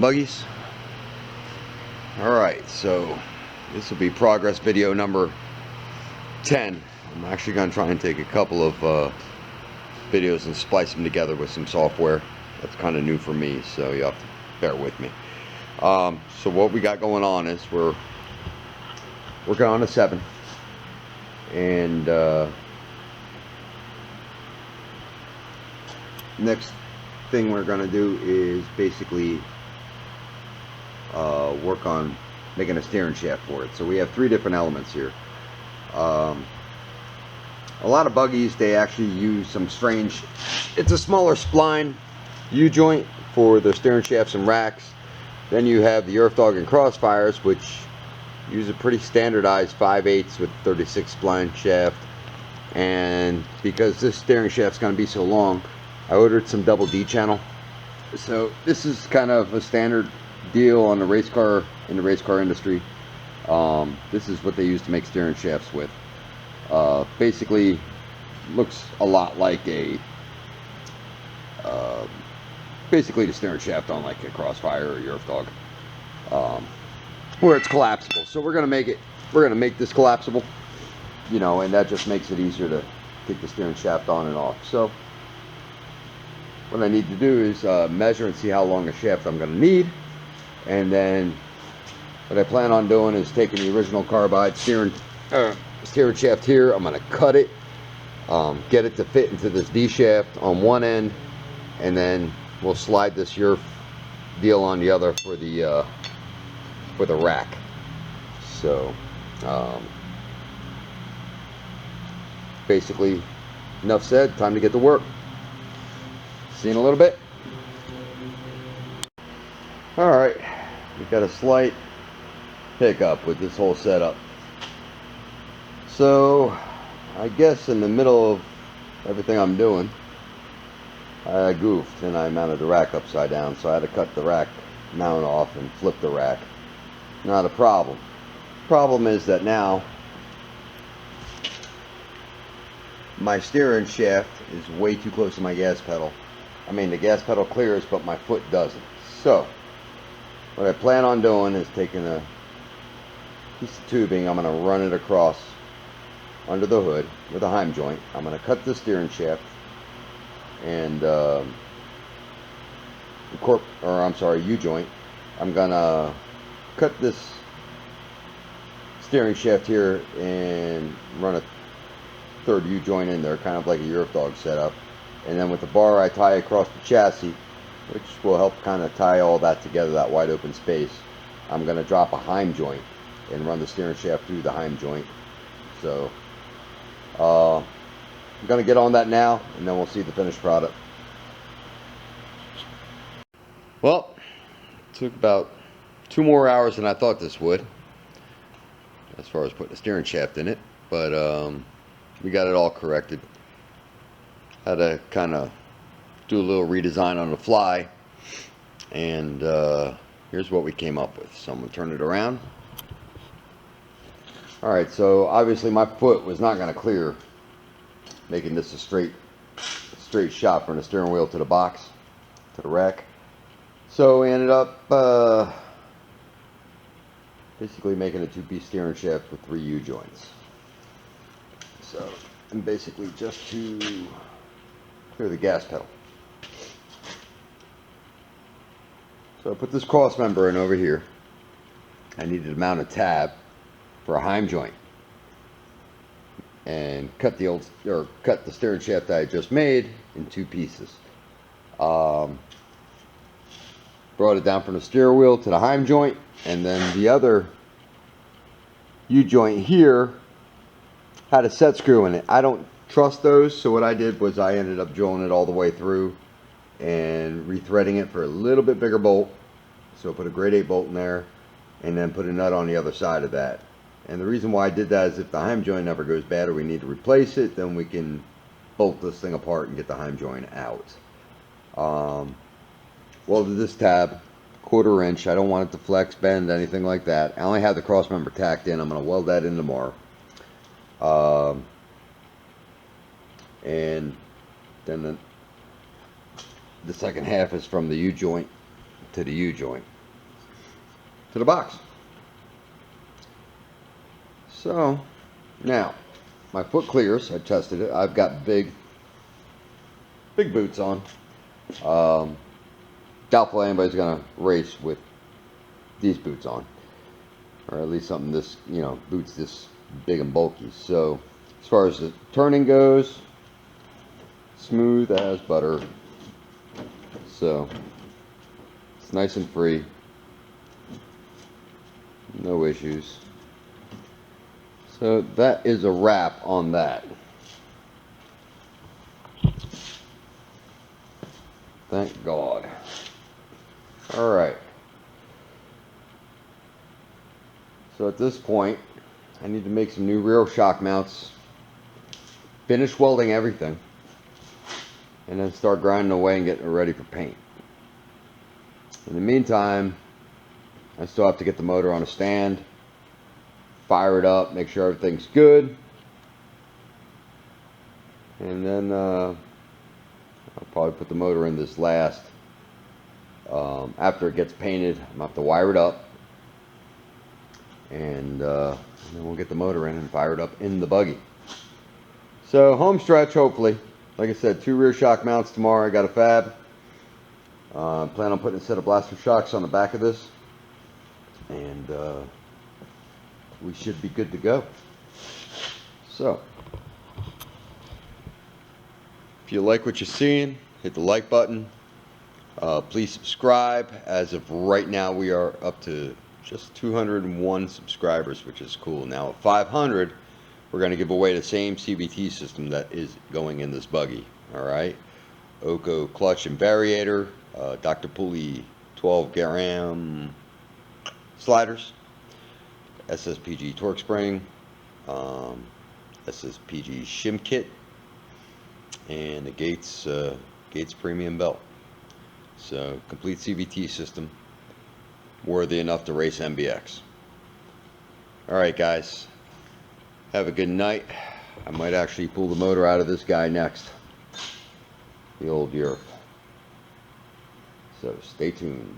buggies. Alright, so this will be progress video number 10. I'm actually going to try and take a couple of videos and splice them together with some software. That's kind of new for me, so you have to bear with me. So what we got going on is we're working on a 7, and next thing we're going to do is basically work on making a steering shaft for it. So we have 3 different elements here. A lot of buggies, they actually use some strange, it's a smaller spline U-joint for their steering shafts and racks. Then you have the Earth Dog and Crossfires, which use a pretty standardized 5/8 with 36 spline shaft. And because this steering shaft's going to be so long, I ordered some double D channel. So this is kind of a standard deal on the race car, in the race car industry. This is what they use to make steering shafts with. Basically looks a lot like a basically the steering shaft on like a Crossfire or a Earth Dog, where it's collapsible. So we're gonna make this collapsible, you know, and that just makes it easier to take the steering shaft on and off. So what I need to do is measure and see how long a shaft I'm gonna need, and then what I plan on doing is taking the original Carbide steering shaft here. I'm gonna cut it, get it to fit into this D shaft on one end, and then we'll slide this Earth deal on the other for the rack. So basically, enough said. Time to get to work. See you in a little bit. All right, we've got a slight hiccup with this whole setup. So I guess in the middle of everything I'm doing, I goofed and I mounted the rack upside down, so I had to cut the rack mount off and flip the rack. Not a problem. Problem is that now my steering shaft is way too close to my gas pedal. I mean, the gas pedal clears, but my foot doesn't. So what I plan on doing is taking a piece of tubing, I'm going to run it across under the hood with a Heim joint. I'm going to cut the steering shaft and U-joint. I'm going to cut this steering shaft here and run a 3rd U-joint in there, kind of like a Earth Dog setup. And then with the bar I tie across the chassis, which will help kind of tie all that together, that wide open space. I'm going to drop a Heim joint and run the steering shaft through the Heim joint. So I'm going to get on that now, and then we'll see the finished product. Well, it took about 2 more hours than I thought this would, as far as putting the steering shaft in it, but we got it all corrected. Had to kind of do a little redesign on the fly, and here's what we came up with. So I'm going to turn it around. Alright, so obviously my foot was not going to clear, making this a straight shot from the steering wheel to the box, to the rack. So we ended up basically making a 2-piece steering shaft with 3 U-joints. So, and basically just to clear the gas pedal. So I put this cross member in over here. I needed to mount a tab for a Heim joint, and cut the steering shaft that I just made in 2 pieces. Brought it down from the steering wheel to the Heim joint, and then the other U-joint here had a set screw in it. I don't trust those, so what I did was I ended up drilling it all the way through and rethreading it for a little bit bigger bolt. So put a grade 8 bolt in there, and then put a nut on the other side of that. And the reason why I did that is if the Heim joint ever goes bad or we need to replace it, then we can bolt this thing apart and get the Heim joint out. Welded this tab 1/4 inch. I don't want it to flex, bend, anything like that. I only have the cross member tacked in. I'm going to weld that in tomorrow. And then the second half is from the U-joint to the U-joint. to the box. So now my foot clears. I tested it. I've got big boots on. Doubtful anybody's gonna race with these boots on, or at least something this, you know, boots this big and bulky. So as far as the turning goes, smooth as butter. So it's nice and free, no issues. So that is a wrap on that. Thank God. All right. So at this point, I need to make some new rear shock mounts, finish welding everything, and then start grinding away and getting it ready for paint. In the meantime, I still have to get the motor on a stand, fire it up, make sure everything's good, and then I'll probably put the motor in this last. After it gets painted, I'm gonna have to wire it up, and then we'll get the motor in and fire it up in the buggy. So home stretch, hopefully. Like I said, 2 rear shock mounts tomorrow. I got a fab. Plan on putting a set of blaster shocks on the back of this, and we should be good to go. So if you like what you're seeing, hit the like button. Please subscribe. As of right now, we are up to just 201 subscribers, which is cool. Now at 500, we're going to give away the same CVT system that is going in this buggy. All right, Oko clutch and variator, Dr. Pulley 12 gram sliders, SSPG torque spring, SSPG shim kit, and the Gates premium belt. So complete CVT system, worthy enough to race MBX. All right, guys, have a good night. I might actually pull the motor out of this guy next, the old Europe. So stay tuned.